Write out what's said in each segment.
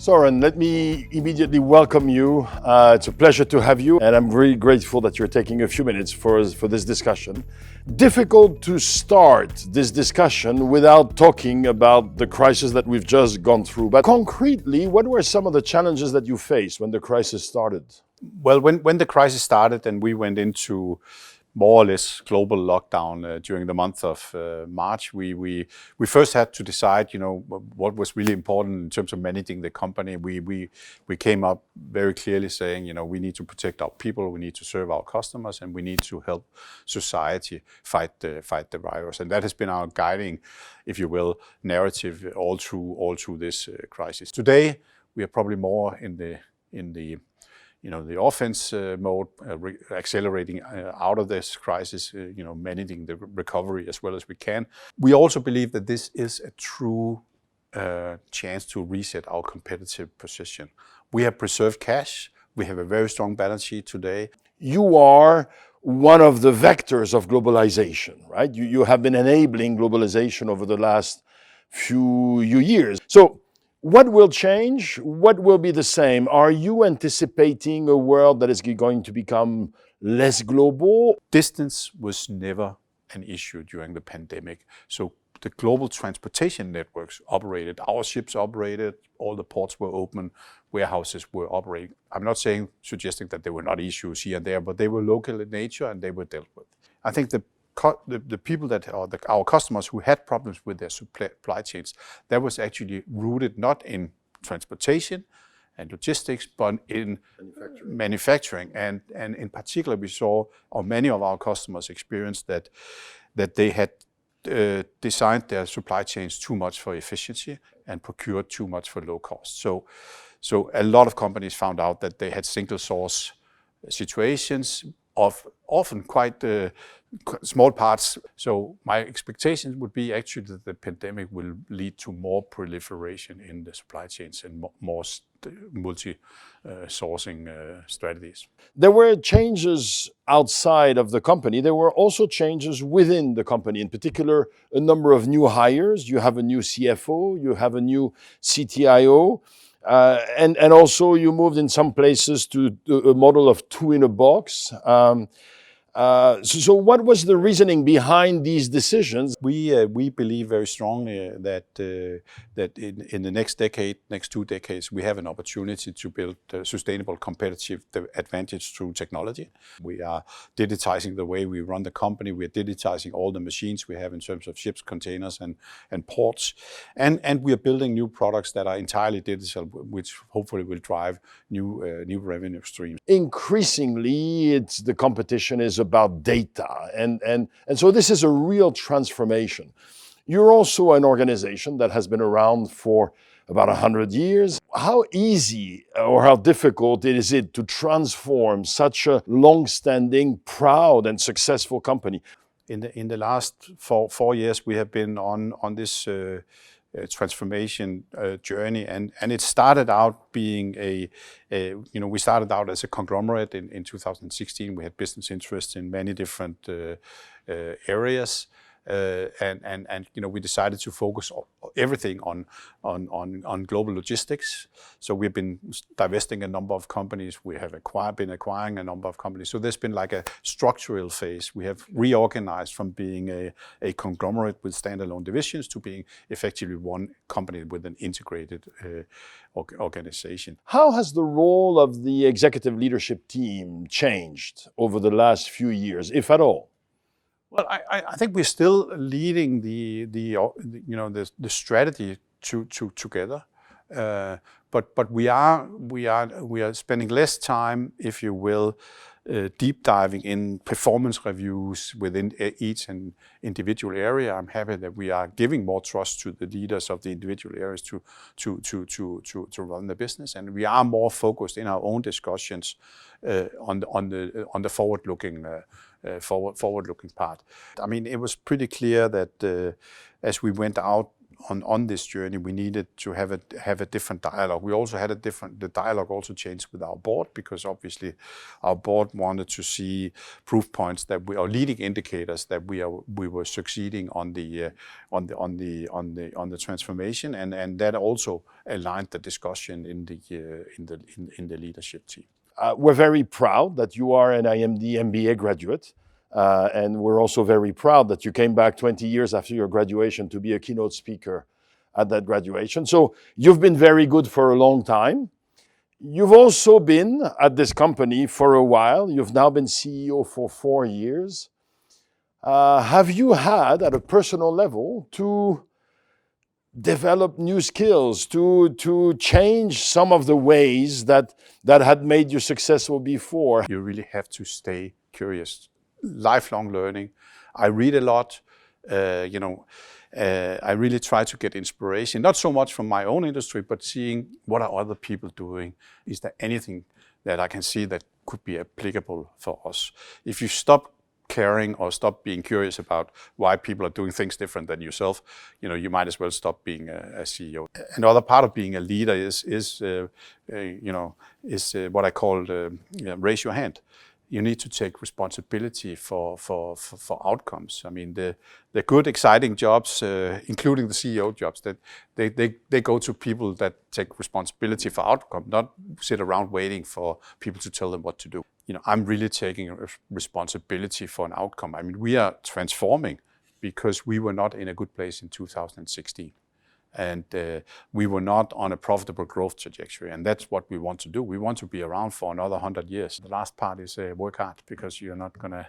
Søren, let me immediately welcome you. It's a pleasure to have you, and I'm really grateful that you're taking a few minutes for this discussion. Difficult to start this discussion without talking about the crisis that we've just gone through. But concretely, what were some of the challenges that you faced when the crisis started? Well, when the crisis started and we went into more or less global lockdown during the month of March, we first had to decide, what was really important in terms of managing the company. We came up very clearly saying, we need to protect our people, we need to serve our customers, and we need to help society fight the virus. And that has been our guiding, if you will, narrative all through this crisis. Today, we are probably more in the offense mode, accelerating out of this crisis, managing the recovery as well as we can. We also believe that this is a true chance to reset our competitive position. We have preserved cash. We have a very strong balance sheet today. You are one of the vectors of globalization, right? You have been enabling globalization over the last few years. So, what will change? What will be the same? Are you anticipating a world that is going to become less global? Distance was never an issue during the pandemic. So the global transportation networks operated, our ships operated, all the ports were open, warehouses were operating. I'm not suggesting that there were not issues here and there, but they were local in nature and they were dealt with. I think the people our customers who had problems with their supply chains, that was actually rooted not in transportation and logistics, but in manufacturing. And in particular, we saw, or many of our customers experienced that they had designed their supply chains too much for efficiency and procured too much for low cost. So a lot of companies found out that they had single source situations of often quite small parts. So my expectations would be actually that the pandemic will lead to more proliferation in the supply chains and more multi-sourcing strategies. There were changes outside of the company. There were also changes within the company, in particular, a number of new hires. You have a new CFO, you have a new CTIO. And also you moved in some places to a model of two in a box. So what was the reasoning behind these decisions? We believe very strongly that in the next 2 decades, we have an opportunity to build a sustainable competitive advantage through technology. We are digitizing the way we run the company. We are digitizing all the machines we have in terms of ships, containers, and ports. And we are building new products that are entirely digital, which hopefully will drive new revenue streams. Increasingly, the competition is about data. And so this is a real transformation. You're also an organization that has been around for about 100 years. How easy or how difficult is it to transform such a long-standing, proud and successful company? In the last four years, we have been on this transformation journey, and it started out being we started out as a conglomerate in 2016. We had business interests in many different areas, and we decided to focus everything on global logistics. So we've been divesting a number of companies. We have been acquiring a number of companies. So there's been like a structural phase. We have reorganized from being a conglomerate with standalone divisions to being effectively one company with an integrated organization. How has the role of the executive leadership team changed over the last few years, if at all? Well, I think we're still leading the strategy together, but we are spending less time, if you will, deep diving in performance reviews within each and individual area. I'm happy that we are giving more trust to the leaders of the individual areas to run the business, and we are more focused in our own discussions on the forward-looking part. I mean, it was pretty clear that as we went out on this journey, we needed to have a different dialogue. We also had the dialogue also changed with our board, because obviously our board wanted to see proof points that or leading indicators that we were succeeding on the transformation, and that also aligned the discussion in the leadership team. We're very proud that you are an IMD MBA graduate. And we're also very proud that you came back 20 years after your graduation to be a keynote speaker at that graduation. So you've been very good for a long time. You've also been at this company for a while. You've now been CEO for 4 years. Have you had, at a personal level, to develop new skills, to change some of the ways that had made you successful before? You really have to stay curious. Lifelong learning. I read a lot. I really try to get inspiration, not so much from my own industry, but seeing what are other people doing. Is there anything that I can see that could be applicable for us? If you stop caring or stop being curious about why people are doing things different than yourself, you might as well stop being a CEO. Another part of being a leader is what I call raise your hand. You need to take responsibility for outcomes. I mean, the good, exciting jobs, including the CEO jobs, that they go to people that take responsibility for outcome, not sit around waiting for people to tell them what to do. I'm really taking a responsibility for an outcome. I mean, we are transforming because we were not in a good place in 2016. And we were not on a profitable growth trajectory. And that's what we want to do. We want to be around for another 100 years. The last part is work hard, because you're not going to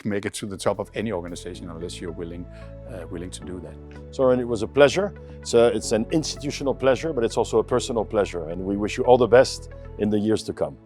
make it to the top of any organization unless you're willing to do that. Søren, it was a pleasure. It's an institutional pleasure, but it's also a personal pleasure. And we wish you all the best in the years to come.